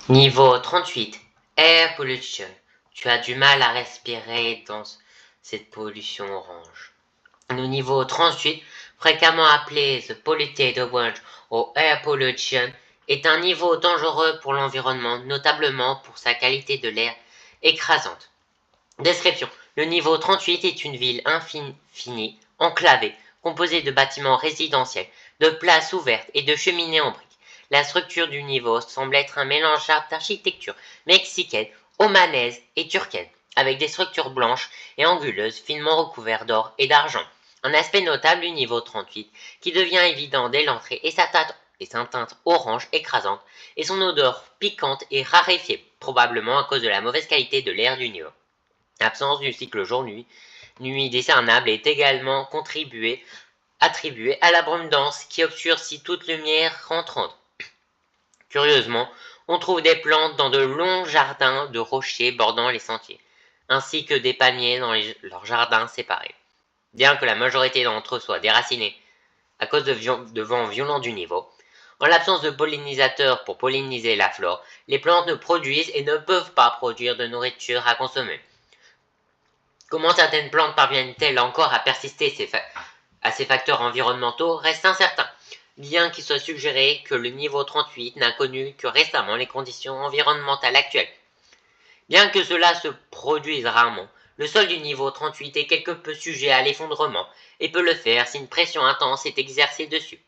Niveau 38, Air Pollution. Tu as du mal à respirer dans cette pollution orange. Le niveau 38, fréquemment appelé The Polluted Orange ou Air Pollution, est un niveau dangereux pour l'environnement, notamment pour sa qualité de l'air écrasante. Description. Le niveau 38 est une ville infinie, enclavée, composée de bâtiments résidentiels, de places ouvertes et de cheminées en briques. La structure du niveau semble être un mélange d'architecture mexicaine, omanaise et turcaine, avec des structures blanches et anguleuses finement recouvertes d'or et d'argent. Un aspect notable du niveau 38, qui devient évident dès l'entrée, est sa teinte orange écrasante et son odeur piquante et raréfiée, probablement à cause de la mauvaise qualité de l'air du niveau. L'absence du cycle jour-nuit discernable est également attribuée à l'abondance qui obscurcit toute lumière rentrante. Curieusement, on trouve des plantes dans de longs jardins de rochers bordant les sentiers, ainsi que des palmiers dans leurs jardins séparés. Bien que la majorité d'entre eux soient déracinés à cause de vents violents du niveau, en l'absence de pollinisateurs pour polliniser la flore, les plantes ne produisent et ne peuvent pas produire de nourriture à consommer. Comment certaines plantes parviennent-elles encore à persister à ces facteurs environnementaux reste incertain, bien qu'il soit suggéré que le niveau 38 n'a connu que récemment les conditions environnementales actuelles. Bien que cela se produise rarement, le sol du niveau 38 est quelque peu sujet à l'effondrement et peut le faire si une pression intense est exercée dessus.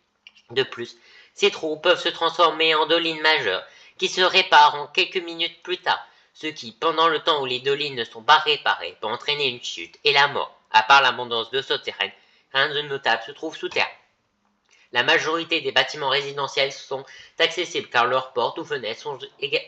De plus, ces trous peuvent se transformer en dolines majeures qui se réparent en quelques minutes plus tard, ce qui, pendant le temps où les dolines ne sont pas réparées, peut entraîner une chute et la mort. À part l'abondance d'eau souterraine, rien de notable se trouve sous terre. La majorité des bâtiments résidentiels sont accessibles car leurs portes ou fenêtres sont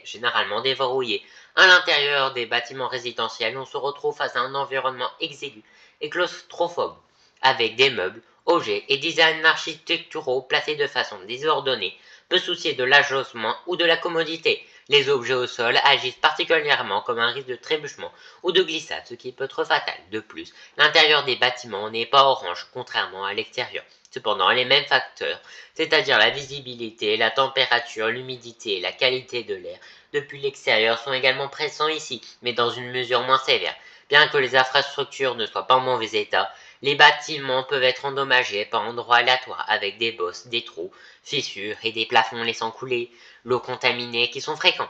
généralement déverrouillées. À l'intérieur des bâtiments résidentiels, on se retrouve face à un environnement exigu et claustrophobe, avec des meubles, objets et designs architecturaux placés de façon désordonnée, peu souciés de l'agencement ou de la commodité. Les objets au sol agissent particulièrement comme un risque de trébuchement ou de glissade, ce qui peut être fatal. De plus, l'intérieur des bâtiments n'est pas orange, contrairement à l'extérieur. Cependant, les mêmes facteurs, c'est-à-dire la visibilité, la température, l'humidité et la qualité de l'air depuis l'extérieur sont également présents ici, mais dans une mesure moins sévère. Bien que les infrastructures ne soient pas en mauvais état, les bâtiments peuvent être endommagés par endroits aléatoires avec des bosses, des trous, fissures et des plafonds laissant couler l'eau contaminée qui sont fréquents.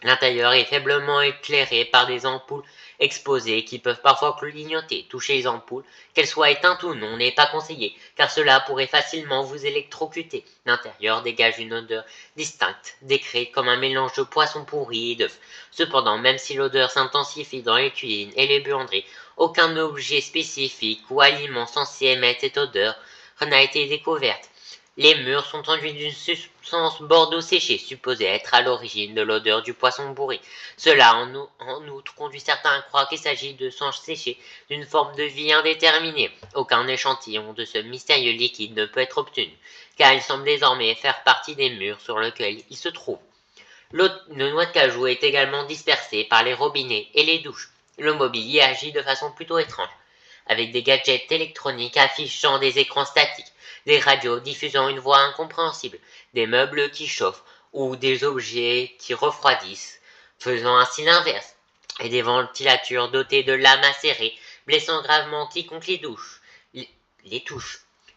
L'intérieur est faiblement éclairé par des ampoules exposées qui peuvent parfois clignoter. Toucher les ampoules, qu'elles soient éteintes ou non, n'est pas conseillé, car cela pourrait facilement vous électrocuter. L'intérieur dégage une odeur distincte, décrite comme un mélange de poisson pourri et d'œufs. Cependant, même si l'odeur s'intensifie dans les cuisines et les buanderies, aucun objet spécifique ou aliment censé émettre cette odeur n'a été découvert. Les murs sont enduits d'une substance bordeaux séché, supposée être à l'origine de l'odeur du poisson pourri. Cela, en outre, conduit certains à croire qu'il s'agit de sang séché d'une forme de vie indéterminée. Aucun échantillon de ce mystérieux liquide ne peut être obtenu, car il semble désormais faire partie des murs sur lesquels il se trouve. Le noix de cajou est également dispersé par les robinets et les douches. Le mobilier agit de façon plutôt étrange, avec des gadgets électroniques affichant des écrans statiques, des radios diffusant une voix incompréhensible, des meubles qui chauffent ou des objets qui refroidissent, faisant ainsi l'inverse, et des ventilateurs dotés de lames acérées, blessant gravement quiconque les touche.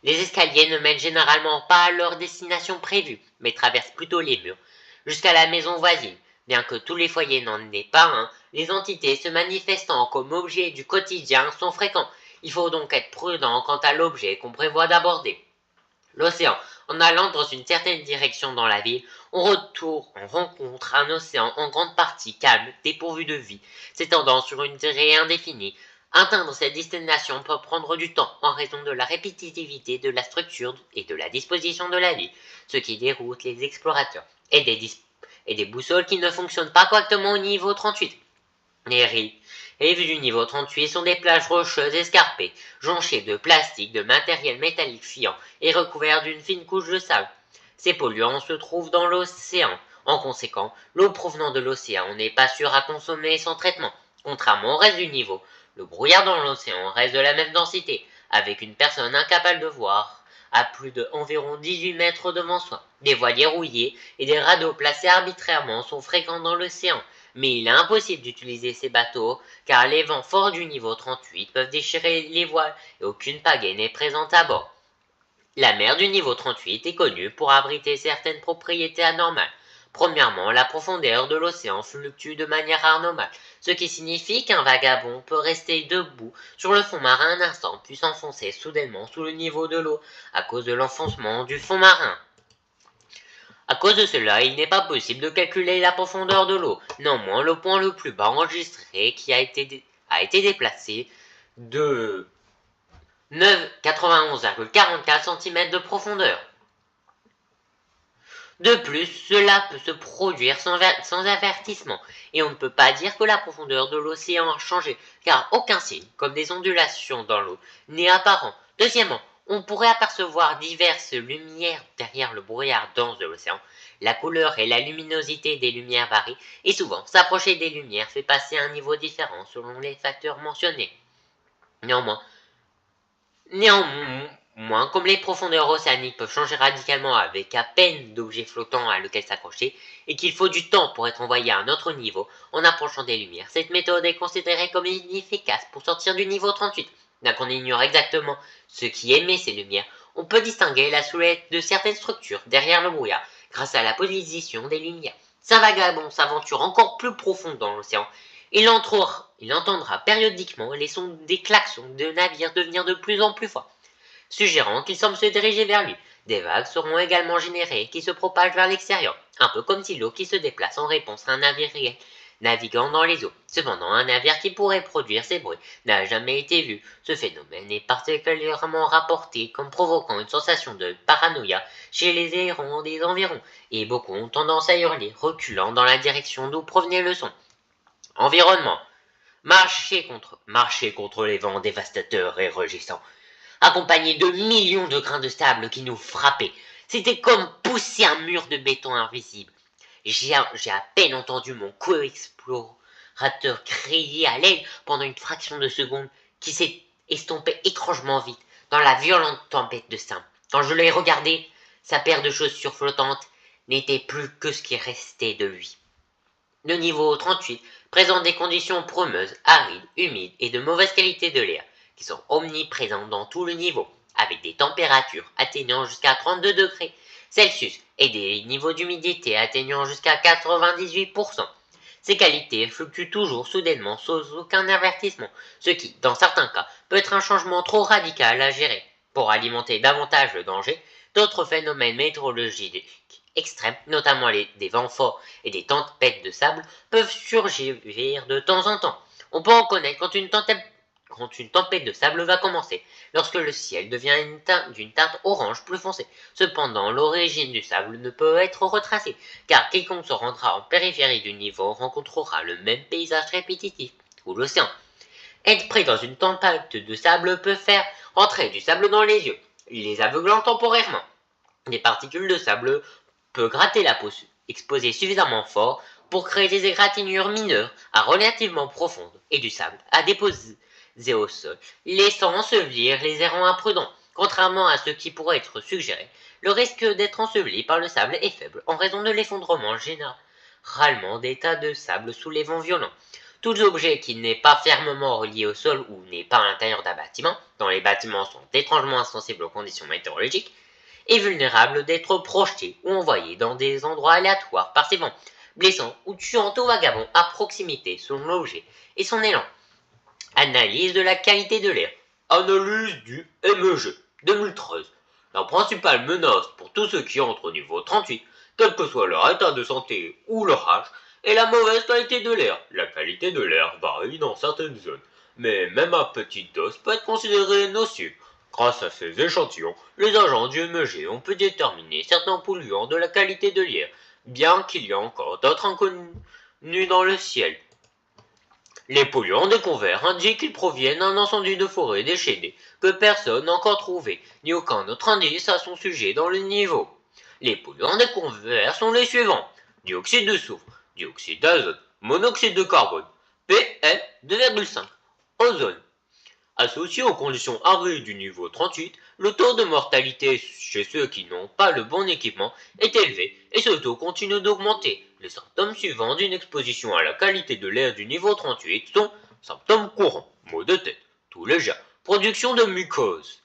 Les escaliers ne mènent généralement pas à leur destination prévue, mais traversent plutôt les murs, jusqu'à la maison voisine. Bien que tous les foyers n'en aient pas un, les entités se manifestant comme objets du quotidien sont fréquents. Il faut donc être prudent quant à l'objet qu'on prévoit d'aborder. L'océan. En allant dans une certaine direction dans la ville, on rencontre un océan en grande partie calme, dépourvu de vie, s'étendant sur une durée indéfinie. Atteindre cette destination peut prendre du temps en raison de la répétitivité de la structure et de la disposition de la ville, ce qui déroute les explorateurs, et des boussoles qui ne fonctionnent pas correctement au niveau 38. Les rives du niveau 38 sont des plages rocheuses escarpées, jonchées de plastique, de matériel métallique fuyant et recouvertes d'une fine couche de sable. Ces polluants se trouvent dans l'océan. En conséquent, l'eau provenant de l'océan n'est pas sûre à consommer sans traitement. Contrairement au reste du niveau, le brouillard dans l'océan reste de la même densité, avec une personne incapable de voir à plus de environ 18 mètres devant soi. Des voiliers rouillés et des radeaux placés arbitrairement sont fréquents dans l'océan, mais il est impossible d'utiliser ces bateaux car les vents forts du niveau 38 peuvent déchirer les voiles et aucune pagaie n'est présente à bord. La mer du niveau 38 est connue pour abriter certaines propriétés anormales. Premièrement, la profondeur de l'océan fluctue de manière anormale, ce qui signifie qu'un vagabond peut rester debout sur le fond marin un instant, puis s'enfoncer soudainement sous le niveau de l'eau à cause de l'enfoncement du fond marin. À cause de cela, il n'est pas possible de calculer la profondeur de l'eau. Néanmoins, le point le plus bas enregistré a été déplacé de 91,44 cm de profondeur. De plus, cela peut se produire sans avertissement, et on ne peut pas dire que la profondeur de l'océan a changé, car aucun signe, comme des ondulations dans l'eau, n'est apparent. Deuxièmement, on pourrait apercevoir diverses lumières derrière le brouillard dense de l'océan. La couleur et la luminosité des lumières varient, et souvent, s'approcher des lumières fait passer à un niveau différent selon les facteurs mentionnés. Néanmoins, comme les profondeurs océaniques peuvent changer radicalement avec à peine d'objets flottants à lequel s'accrocher, et qu'il faut du temps pour être envoyé à un autre niveau en approchant des lumières, cette méthode est considérée comme inefficace pour sortir du niveau 38. Bien qu'on ignore exactement ce qui émet ces lumières, on peut distinguer la silhouette de certaines structures derrière le brouillard grâce à la position des lumières. Si un vagabond s'aventure encore plus profond dans l'océan, il entendra périodiquement les sons des klaxons de navires devenir de plus en plus forts, suggérant qu'il semble se diriger vers lui. Des vagues seront également générées qui se propagent vers l'extérieur, un peu comme si l'eau qui se déplace en réponse à un navire réel naviguant dans les eaux. Cependant, un navire qui pourrait produire ces bruits n'a jamais été vu. Ce phénomène est particulièrement rapporté comme provoquant une sensation de paranoïa chez les errants des environs, et beaucoup ont tendance à hurler, reculant dans la direction d'où provenait le son. Environnement. Marcher contre les vents dévastateurs et rugissants, accompagné de millions de grains de sable qui nous frappaient. C'était comme pousser un mur de béton invisible. J'ai à peine entendu mon co-explorateur crier à l'aide pendant une fraction de seconde qui s'est estompée étrangement vite dans la violente tempête de sable. Quand je l'ai regardé, sa paire de chaussures flottantes n'était plus que ce qui restait de lui. Le niveau 38 présente des conditions brumeuses, arides, humides et de mauvaise qualité de l'air, qui sont omniprésentes dans tout le niveau, avec des températures atteignant jusqu'à 32 degrés Celsius et des niveaux d'humidité atteignant jusqu'à 98%. Ces qualités fluctuent toujours soudainement sans aucun avertissement, ce qui, dans certains cas, peut être un changement trop radical à gérer. Pour alimenter davantage le danger, d'autres phénomènes météorologiques extrêmes, notamment des vents forts et des tempêtes de sable, peuvent surgir de temps en temps. On peut reconnaître quand une tempête de sable va commencer, lorsque le ciel devient d'une teinte orange plus foncée. Cependant, l'origine du sable ne peut être retracée, car quiconque se rendra en périphérie du niveau rencontrera le même paysage répétitif, ou l'océan. Être pris dans une tempête de sable peut faire entrer du sable dans les yeux, les aveuglant temporairement. Des particules de sable peuvent gratter la peau exposée suffisamment fort pour créer des égratignures mineures à relativement profondes et du sable à déposer au sol, laissant ensevelir les errants imprudents. Contrairement à ce qui pourrait être suggéré, le risque d'être enseveli par le sable est faible en raison de l'effondrement généralement des tas de sable sous les vents violents. Tout objet qui n'est pas fermement relié au sol ou n'est pas à l'intérieur d'un bâtiment, dont les bâtiments sont étrangement insensibles aux conditions météorologiques, est vulnérable d'être projeté ou envoyé dans des endroits aléatoires par ces vents, blessant ou tuant tout vagabond à proximité selon l'objet et son élan. Analyse de la qualité de l'air. Analyse du MEG 2013. La principale menace pour tous ceux qui entrent au niveau 38, quel que soit leur état de santé ou leur âge, est la mauvaise qualité de l'air. La qualité de l'air varie dans certaines zones, mais même à petite dose peut être considérée nocive. Grâce à ces échantillons, les agents du MEG ont pu déterminer certains polluants de la qualité de l'air, bien qu'il y ait encore d'autres inconnus dans le ciel. Les polluants découverts indiquent qu'ils proviennent d'un incendie de forêt déchaîné que personne n'a encore trouvé, ni aucun autre indice à son sujet dans le niveau. Les polluants découverts sont les suivants: dioxyde de soufre, dioxyde d'azote, monoxyde de carbone, PM2,5, ozone, Associé aux conditions aride du niveau 38, le taux de mortalité chez ceux qui n'ont pas le bon équipement est élevé et ce taux continue d'augmenter. Les symptômes suivants d'une exposition à la qualité de l'air du niveau 38 sont symptômes courants, maux de tête, toux léger, production de mucose,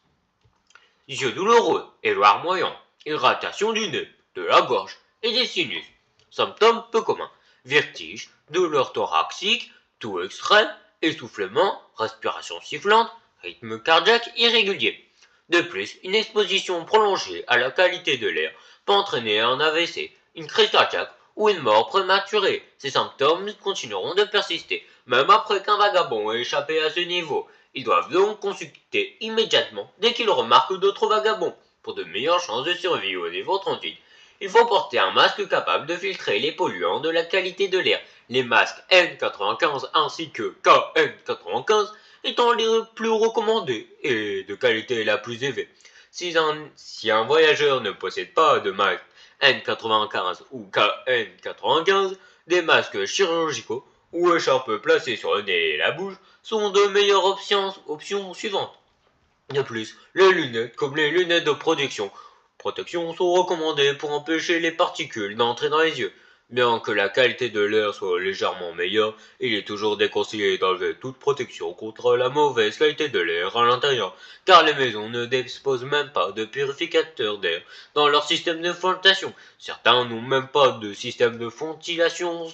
yeux douloureux, éloir moyen, irritation du nez, de la gorge et des sinus. Symptômes peu communs, vertige, douleur thoracique, toux extrême, essoufflement, respiration sifflante, rythme cardiaque irrégulier. De plus, une exposition prolongée à la qualité de l'air peut entraîner un AVC, une crise cardiaque ou une mort prématurée. Ces symptômes continueront de persister, même après qu'un vagabond ait échappé à ce niveau. Ils doivent donc consulter immédiatement dès qu'ils remarquent d'autres vagabonds. Pour de meilleures chances de survie au niveau 38, il faut porter un masque capable de filtrer les polluants de la qualité de l'air. Les masques N95 ainsi que KN95 étant les plus recommandés et de qualité la plus élevée. Si un voyageur ne possède pas de masque N95 ou KN95, des masques chirurgicaux ou écharpes placées sur le nez et la bouche sont de meilleures options suivantes. De plus, les lunettes, comme les lunettes de protection sont recommandées pour empêcher les particules d'entrer dans les yeux. Bien que la qualité de l'air soit légèrement meilleure, il est toujours déconseillé d'enlever toute protection contre la mauvaise qualité de l'air à l'intérieur, car les maisons ne disposent même pas de purificateurs d'air dans leur système de ventilation. Certains n'ont même pas de système de ventilation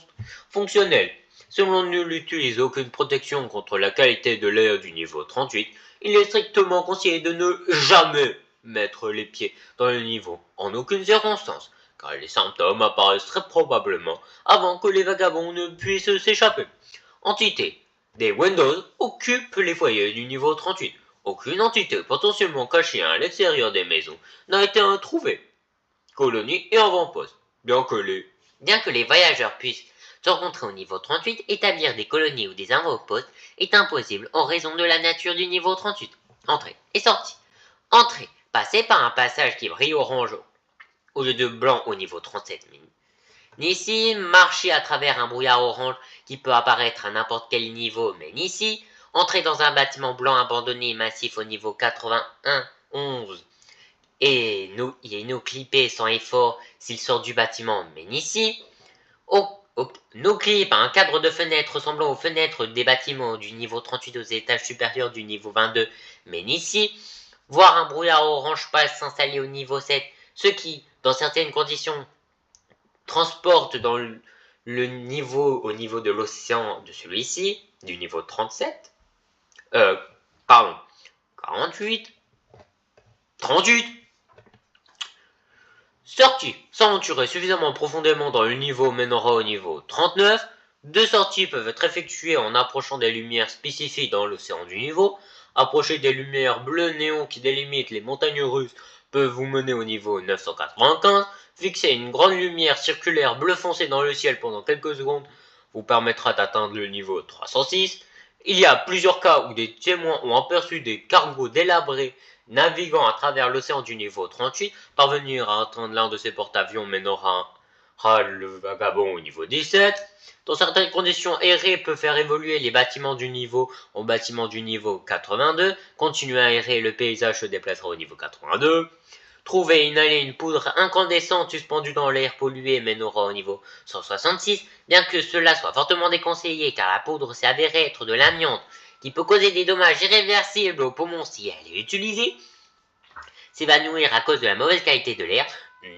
fonctionnel. Si l'on n'utilise aucune protection contre la qualité de l'air du niveau 38, il est strictement conseillé de ne jamais mettre les pieds dans le niveau, en aucune circonstance, car les symptômes apparaissent très probablement avant que les vagabonds ne puissent s'échapper. Entité. Des Windows occupent les foyers du niveau 38. Aucune entité potentiellement cachée à l'extérieur des maisons n'a été trouvée. Colonie et avant-poste. Bien que les voyageurs puissent se rencontrer au niveau 38, établir des colonies ou des avant-postes est impossible en raison de la nature du niveau 38. Entrée et sortie. Entrée. Passez par un passage qui brille orange au lieu de blanc au niveau 37. Ici, marchez à travers un brouillard orange qui peut apparaître à n'importe quel niveau, mais ici, entrez dans un bâtiment blanc abandonné et massif au niveau 81, 11 et nous clipper sans effort s'il sort du bâtiment, mais ici, no clip à un cadre de fenêtre ressemblant aux fenêtres des bâtiments du niveau 38 aux étages supérieurs du niveau 22, mais ici, voir un brouillard orange passe s'installer au niveau 7, ce qui, dans certaines conditions, transporte dans le niveau au niveau de l'océan de celui-ci, du niveau 37, 48, 38. Sortie. S'aventurer suffisamment profondément dans le niveau mènera au niveau 39. Deux sorties peuvent être effectuées en approchant des lumières spécifiques dans l'océan du niveau. Approcher des lumières bleues néon qui délimitent les montagnes russes peuvent vous mener au niveau 995. Fixer une grande lumière circulaire bleu foncé dans le ciel pendant quelques secondes vous permettra d'atteindre le niveau 306. Il y a plusieurs cas où des témoins ont aperçu des cargos délabrés naviguant à travers l'océan du niveau 38. Parvenir à atteindre l'un de ces porte-avions mènera le vagabond au niveau 17. Dans certaines conditions, errer peut faire évoluer les bâtiments du niveau en bâtiments du niveau 82. Continuer à errer, le paysage se déplacera au niveau 82. Trouver et inhaler une poudre incandescente suspendue dans l'air pollué mènera au niveau 166, bien que cela soit fortement déconseillé car la poudre s'est avérée être de l'amiante qui peut causer des dommages irréversibles aux poumons si elle est utilisée. S'évanouir à cause de la mauvaise qualité de l'air,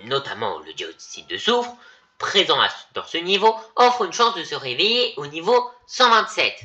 notamment le dioxyde de soufre, présent dans ce niveau, offre une chance de se réveiller au niveau 127.